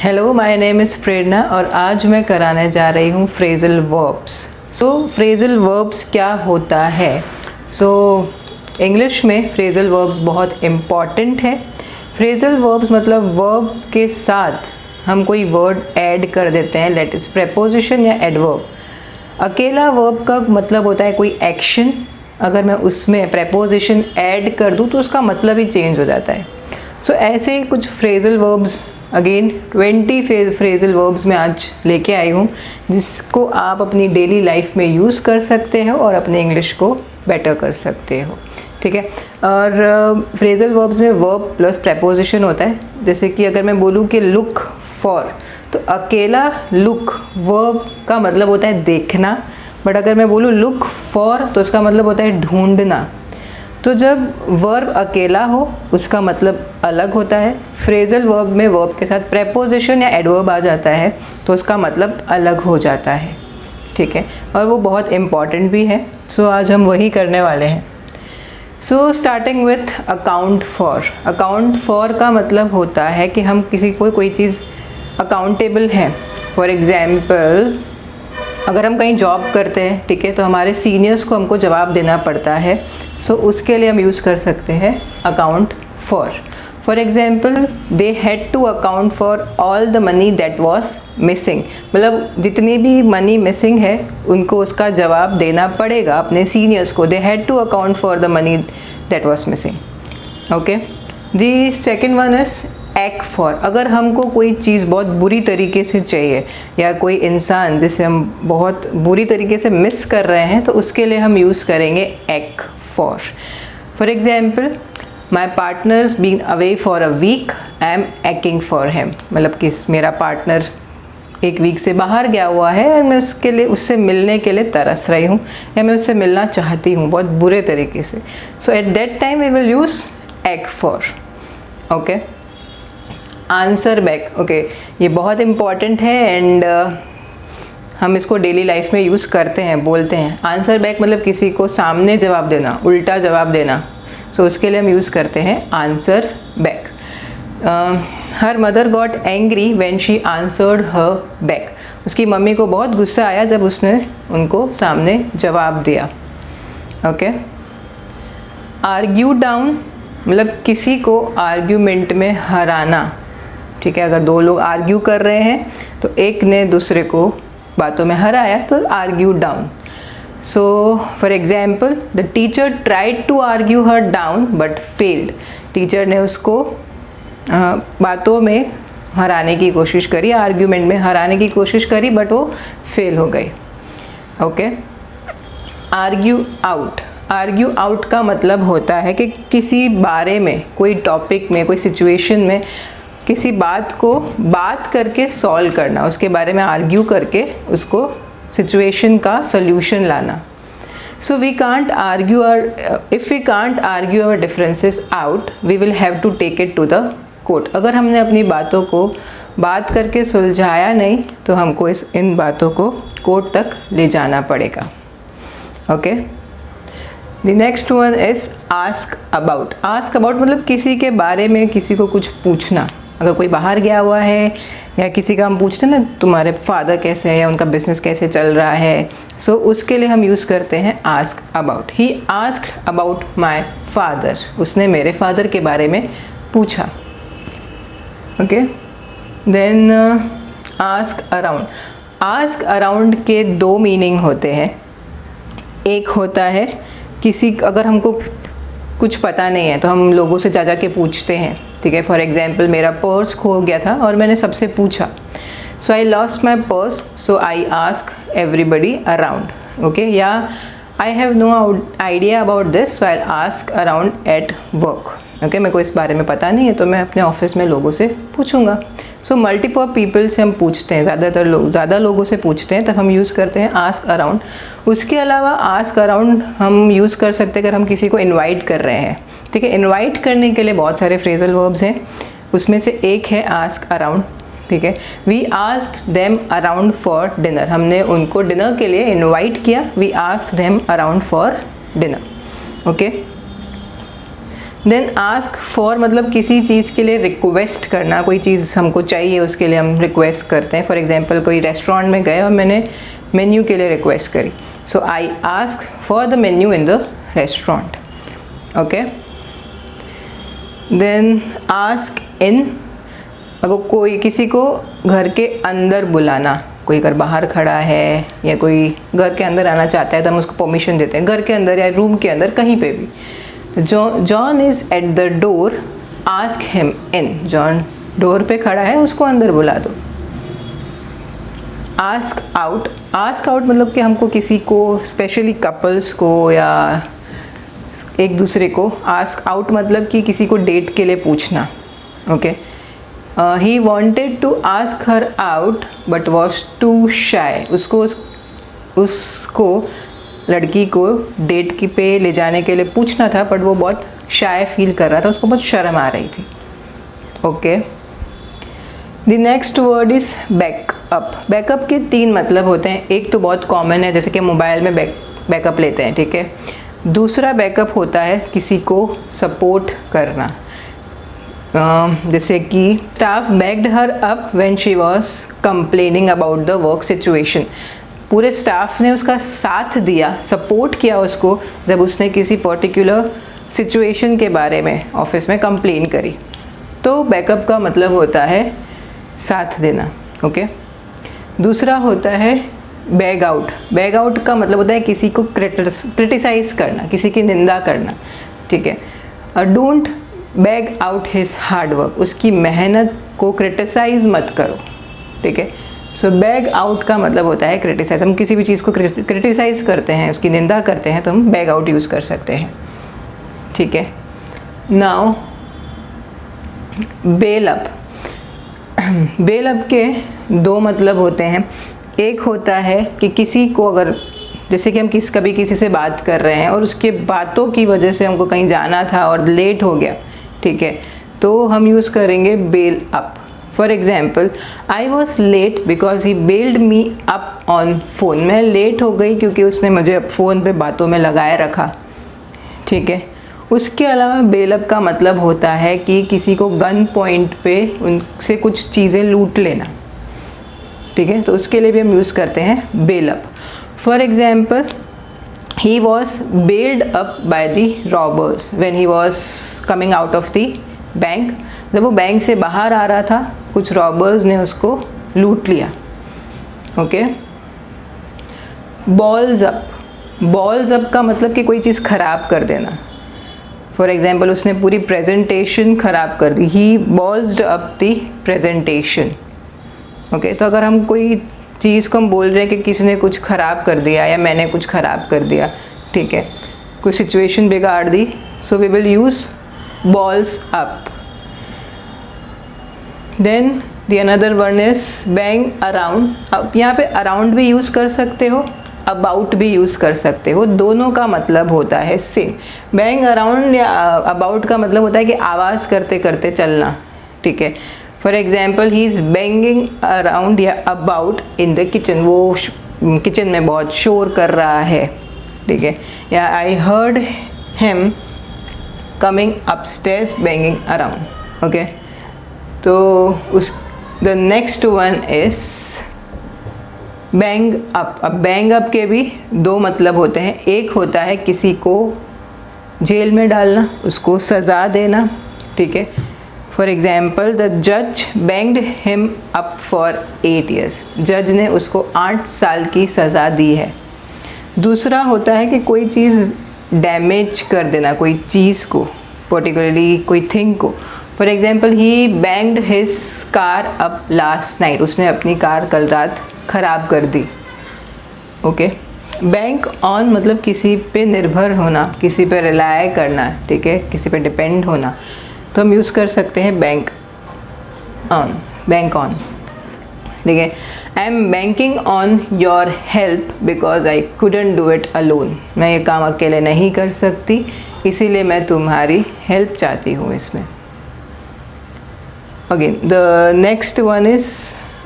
Hello, my name is प्रेरणा और आज मैं कराने जा रही हूँ फ्रेजल वर्ब्स। फ्रेजल वर्ब्स क्या होता है? इंग्लिश में फ्रेजल वर्ब्स बहुत इम्पॉर्टेंट है। फ्रेजल वर्ब्स मतलब वर्ब के साथ हम कोई वर्ड ऐड कर देते हैं, लेट इज प्रेपोजिशन या एडवर्ब। अकेला वर्ब का मतलब होता है कोई एक्शन, अगर मैं उसमें प्रेपोजिशन ऐड कर दूँ तो उसका मतलब ही चेंज हो जाता है। ऐसे ही कुछ phrasal verbs, again 20 phrasal verbs मैं आज लेके आई हूँ, जिसको आप अपनी डेली लाइफ में यूज़ कर सकते हो और अपने इंग्लिश को बेटर कर सकते हो। ठीक है। और फ्रेजल वर्ब्स में वर्ब प्लस प्रेपोजिशन होता है। जैसे कि अगर मैं बोलूँ कि लुक फॉर, तो अकेला लुक वर्ब का मतलब होता है देखना, बट अगर मैं बोलूँ लुक फॉर तो उसका मतलब होता है ढूंढना। तो जब वर्ब अकेला हो उसका मतलब अलग होता है। फ्रेजल वर्ब में वर्ब के साथ प्रेपोजिशन या एडवर्ब आ जाता है तो उसका मतलब अलग हो जाता है। ठीक है, और वो बहुत इम्पॉर्टेंट भी है। आज हम वही करने वाले हैं। Starting with account for. Account for का मतलब होता है कि हम किसी को कोई चीज़ अकाउंटेबल हैं। फॉर एग्ज़ाम्पल, अगर हम कहीं जॉब करते हैं, ठीक है, तो हमारे सीनियर्स को हमको जवाब देना पड़ता है। उसके लिए हम यूज़ कर सकते हैं account for. For example, they had to account for all the money that was missing. मतलब जितनी भी मनी मिसिंग है उनको उसका जवाब देना पड़ेगा अपने सीनियर्स को। They had to account for the money that was missing. Okay, the second one is act for. अगर हमको कोई चीज़ बहुत बुरी तरीके से चाहिए या कोई इंसान जिसे हम बहुत बुरी तरीके से मिस कर रहे हैं, तो उसके लिए हम यूज़ करेंगे act for. For example, my partners been away for a week, I am acting for him. मतलब कि मेरा पार्टनर एक वीक से बाहर गया हुआ है और मैं उससे मिलने के लिए तरस रही हूँ या मैं उससे मिलना चाहती हूँ बहुत बुरे तरीके से। At that time we will use act for. Okay, answer back. Okay, ये बहुत इम्पॉर्टेंट है एंड हम इसको डेली लाइफ में यूज़ करते हैं, बोलते हैं। आंसर बैक मतलब किसी को सामने जवाब देना, उल्टा जवाब देना। उसके लिए हम यूज़ करते हैं answer back. Her mother got angry when she answered her back. उसकी मम्मी को बहुत गुस्सा आया जब उसने उनको सामने जवाब दिया। ओके, आर्ग्यू डाउन मतलब किसी को आर्ग्यूमेंट में हराना। ठीक है, अगर दो लोग आर्ग्यू कर रहे हैं तो एक ने दूसरे को बातों में हराया तो argue down. For example, the teacher tried to argue her down but failed. Teacher ने उसको बातों में हराने की कोशिश करी, आर्ग्यूमेंट में हराने की कोशिश करी, बट वो फेल हो गई। Okay, argue out. Argue out का मतलब होता है कि किसी बारे में, कोई टॉपिक में, कोई सिचुएशन में किसी बात को बात करके सॉल्व करना, उसके बारे में आर्ग्यू करके उसको सिचुएशन का सॉल्यूशन लाना। We can't argue if we can't argue our differences out, we will have to take it to the court. अगर हमने अपनी बातों को बात करके सुलझाया नहीं तो हमको इन बातों को कोर्ट तक ले जाना पड़ेगा। Okay, the next one is ask about. Ask about मतलब किसी के बारे में किसी को कुछ पूछना। अगर कोई बाहर गया हुआ है या किसी का हम पूछते हैं ना, तुम्हारे फादर कैसे हैं या उनका बिजनेस कैसे चल रहा है, उसके लिए हम यूज़ करते हैं ask about. He asked about my father. उसने मेरे फादर के बारे में पूछा। Okay, then ask around. Ask around के दो मीनिंग होते हैं। एक होता है अगर हमको कुछ पता नहीं है तो हम लोगों से जा के पूछते हैं। ठीक है, फॉर एग्जाम्पल, मेरा पर्स खो गया था और मैंने सबसे पूछा। I lost my purse, I ask everybody around. Okay, yeah I have no idea about this, I ask around at work. Okay, मेरे को इस बारे में पता नहीं है तो मैं अपने ऑफिस में लोगों से पूछूंगा। मल्टीपल पीपल से हम पूछते हैं, ज़्यादा लोगों से पूछते हैं, तब हम यूज़ करते हैं आस्क अराउंड। उसके अलावा आस्क अराउंड हम यूज़ कर सकते हैं अगर हम किसी को इनवाइट कर रहे हैं। ठीक है, इनवाइट करने के लिए बहुत सारे फ्रेजल वर्ब्स हैं, उसमें से एक है आस्क अराउंड। ठीक है, we ask them around for dinner. हमने उनको डिनर के लिए इनवाइट किया, we ask them around for dinner. Okay, then ask for मतलब किसी चीज़ के लिए रिक्वेस्ट करना, कोई चीज़ हमको चाहिए उसके लिए हम रिक्वेस्ट करते हैं. फॉर एग्जांपल कोई रेस्टोरेंट में गए और मैंने मेन्यू के लिए रिक्वेस्ट करी, so I ask for the menu in the restaurant. Okay. Then ask in, अगर कोई किसी को घर के अंदर बुलाना, कोई अगर बाहर खड़ा है या कोई घर के अंदर आना चाहता है तो हम उसको परमिशन देते हैं, घर के अंदर या रूम के अंदर कहीं पे भी. John is at the door, ask him in. John door पे खड़ा है, उसको अंदर बुला दो. आस्क आउट, आस्क आउट मतलब कि हमको किसी को, स्पेशली कपल्स को या एक दूसरे को, आस्क आउट मतलब कि किसी को डेट के लिए पूछना. Okay. He wanted to ask her out but was too shy. उसको लड़की को डेट की पे ले जाने के लिए पूछना था बट वो बहुत शाय फील कर रहा था, उसको बहुत शर्म आ रही थी. Okay. The next word is backup. Backup के 3 मतलब होते हैं. एक तो बहुत कॉमन है, जैसे कि मोबाइल में बैकअप लेते हैं, ठीक है. दूसरा बैकअप होता है किसी को सपोर्ट करना, जैसे कि staff backed her up when she was complaining about the work situation. पूरे स्टाफ ने उसका साथ दिया, सपोर्ट किया उसको जब उसने किसी पर्टिकुलर सिचुएशन के बारे में ऑफिस में कंप्लेन करी. तो बैकअप का मतलब होता है साथ देना. ओके. दूसरा होता है बैग आउट. बैग आउट का मतलब होता है किसी को क्रिटिसाइज़ करना, किसी की निंदा करना, ठीक है. Don't bag out his hard work. उसकी मेहनत को क्रिटिसाइज़ मत करो, ठीक है. सो बैग आउट का मतलब होता है क्रिटिसाइज. हम किसी भी चीज़ को क्रिटिसाइज़ करते हैं, उसकी निंदा करते हैं, तो हम बैग आउट यूज़ कर सकते हैं, ठीक है. Now bell up. Bell up के 2 मतलब होते हैं. एक होता है कि किसी को, अगर जैसे कि हम कभी किसी से बात कर रहे हैं और उसके बातों की वजह से हमको कहीं जाना था और लेट हो गया, ठीक है, तो हम यूज़ करेंगे bell up. For example, I was late because he belled me up on phone. मैं लेट हो गई क्योंकि उसने मुझे फ़ोन पे बातों में लगाए रखा, ठीक है. उसके अलावा बेल अप का मतलब होता है कि किसी को गन पॉइंट पे उनसे कुछ चीज़ें लूट लेना, ठीक है. तो उसके लिए भी हम यूज़ करते हैं bell up. For example, he was belled up by the robbers when he was coming out of the bank. जब वो बैंक से बाहर आ रहा था, कुछ रॉबर्स ने उसको लूट लिया. Okay. Balls up. Balls up का मतलब कि कोई चीज़ ख़राब कर देना. फॉर एग्जाम्पल, उसने पूरी प्रेजेंटेशन ख़राब कर दी. ही बॉल्स्ड अप द प्रेजेंटेशन. ओके. तो अगर हम कोई चीज़ को हम बोल रहे हैं कि किसी ने कुछ ख़राब कर दिया या मैंने कुछ ख़राब कर दिया, ठीक है, कोई सिचुएशन बिगाड़ दी, so we will use balls up. Then the another one is bang around. अब यहाँ पे around भी यूज़ कर सकते हो, about भी यूज़ कर सकते हो. दोनों का मतलब होता है सेम. bang around या about का मतलब होता है कि आवाज़ करते करते चलना, ठीक है. For example, he is banging around या अबाउट इन द किचन. वो किचन में बहुत शोर कर रहा है, ठीक है. या I heard him coming upstairs banging around. Okay. तो उस the next one is bang up. अब बैंग अप के भी 2 मतलब होते हैं. एक होता है किसी को जेल में डालना, उसको सज़ा देना, ठीक है. फॉर एग्जाम्पल, द जज banged him up for 8 years. जज ने उसको 8 साल की सज़ा दी है. दूसरा होता है कि कोई चीज़ डैमेज कर देना, कोई चीज़ को, पर्टिकुलरली कोई थिंग को. For example, he banged his car up last night. उसने अपनी कार कल रात ख़राब कर दी. ओके. बैंक ऑन मतलब किसी पे निर्भर होना, किसी पे रिलाय करना, ठीक है, किसी पे डिपेंड होना. तो हम यूज़ कर सकते हैं बैंक ऑन, बैंक ऑन, ठीक है. I am banking on your help because I couldn't do it alone. मैं ये काम अकेले नहीं कर सकती, इसीलिए मैं तुम्हारी हेल्प चाहती हूँ इसमें. Again the next one is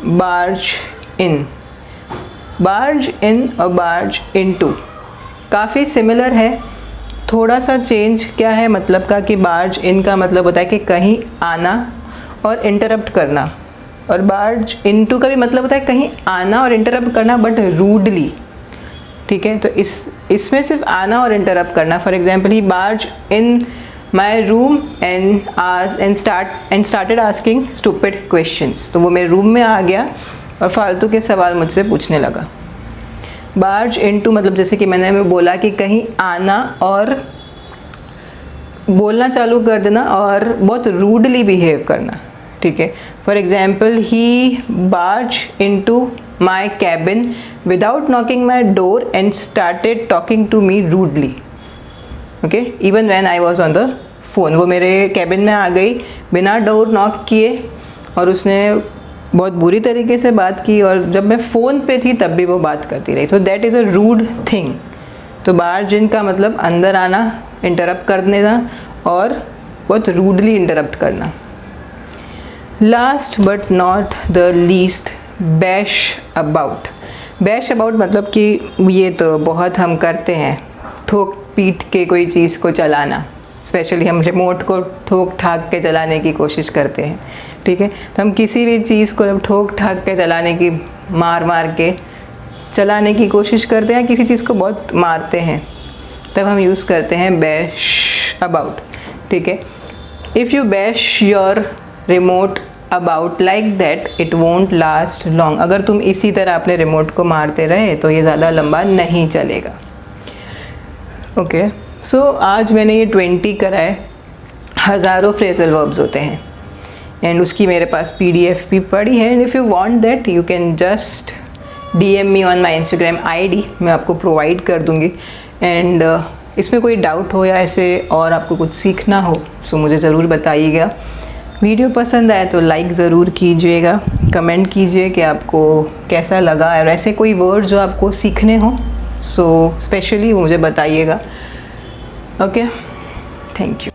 barge in. Barge in और बार्ज इनटू काफ़ी सिमिलर है. थोड़ा सा चेंज क्या है मतलब का कि बार्ज इन का मतलब होता है कि कहीं आना और इंटरप्ट करना, और बार्ज इनटू का भी मतलब होता है कहीं आना और इंटरप्ट करना बट रूडली। ठीक है, तो इसमें सिर्फ आना और इंटरप्ट करना। For example he barge in my room and started asking stupid questions, तो वो मेरे रूम में आ गया और फालतू के सवाल मुझसे पूछने लगा। बार्ज इनटू मतलब जैसे कि मैंने बोला कि कहीं आना और बोलना चालू कर देना और बहुत रूडली बिहेव करना। ठीक है, for example he barge into my cabin without knocking my door and started talking to me rudely. Okay, even when I was on the phone, वो मेरे कैबिन में आ गई बिना डोर नॉक किए और उसने बहुत बुरी तरीके से बात की, और जब मैं फ़ोन पे थी तब भी वो बात करती रही। So that is a rude thing. तो बार्ज इन का मतलब अंदर आना, इंटरप्ट कर देना और बहुत रूडली इंटरप्ट करना। Last but not the least, bash about. Bash about मतलब कि ये तो बहुत हम करते हैं, ठोक पीट के कोई चीज़ को चलाना। स्पेशली हम रिमोट को ठोक ठाक के चलाने की कोशिश करते हैं। ठीक है, तो हम किसी भी चीज़ को जब ठोक ठाक के चलाने की, मार के चलाने की कोशिश करते हैं, किसी चीज़ को बहुत मारते हैं, तब हम यूज़ करते हैं बैश अबाउट। ठीक है, if you bash your remote about like that it won't last long. अगर तुम इसी तरह अपने रिमोट को मारते रहे तो ये ज़्यादा लंबा नहीं चलेगा। ओके, सो आज मैंने ये 20 कराए। हज़ारों फ्रेजल वर्ब्स होते हैं एंड उसकी मेरे पास PDF भी पड़ी है। And if you want that you can just DM me on my Instagram ID, मैं आपको प्रोवाइड कर दूँगी। एंड इसमें कोई डाउट हो या ऐसे और आपको कुछ सीखना हो सो मुझे ज़रूर बताइएगा। वीडियो पसंद आए तो लाइक ज़रूर कीजिएगा, कमेंट कीजिए कि आपको कैसा लगा, और ऐसे कोई वर्ड जो आपको सीखने हो सो स्पेशली मुझे बताइएगा। Okay, thank you.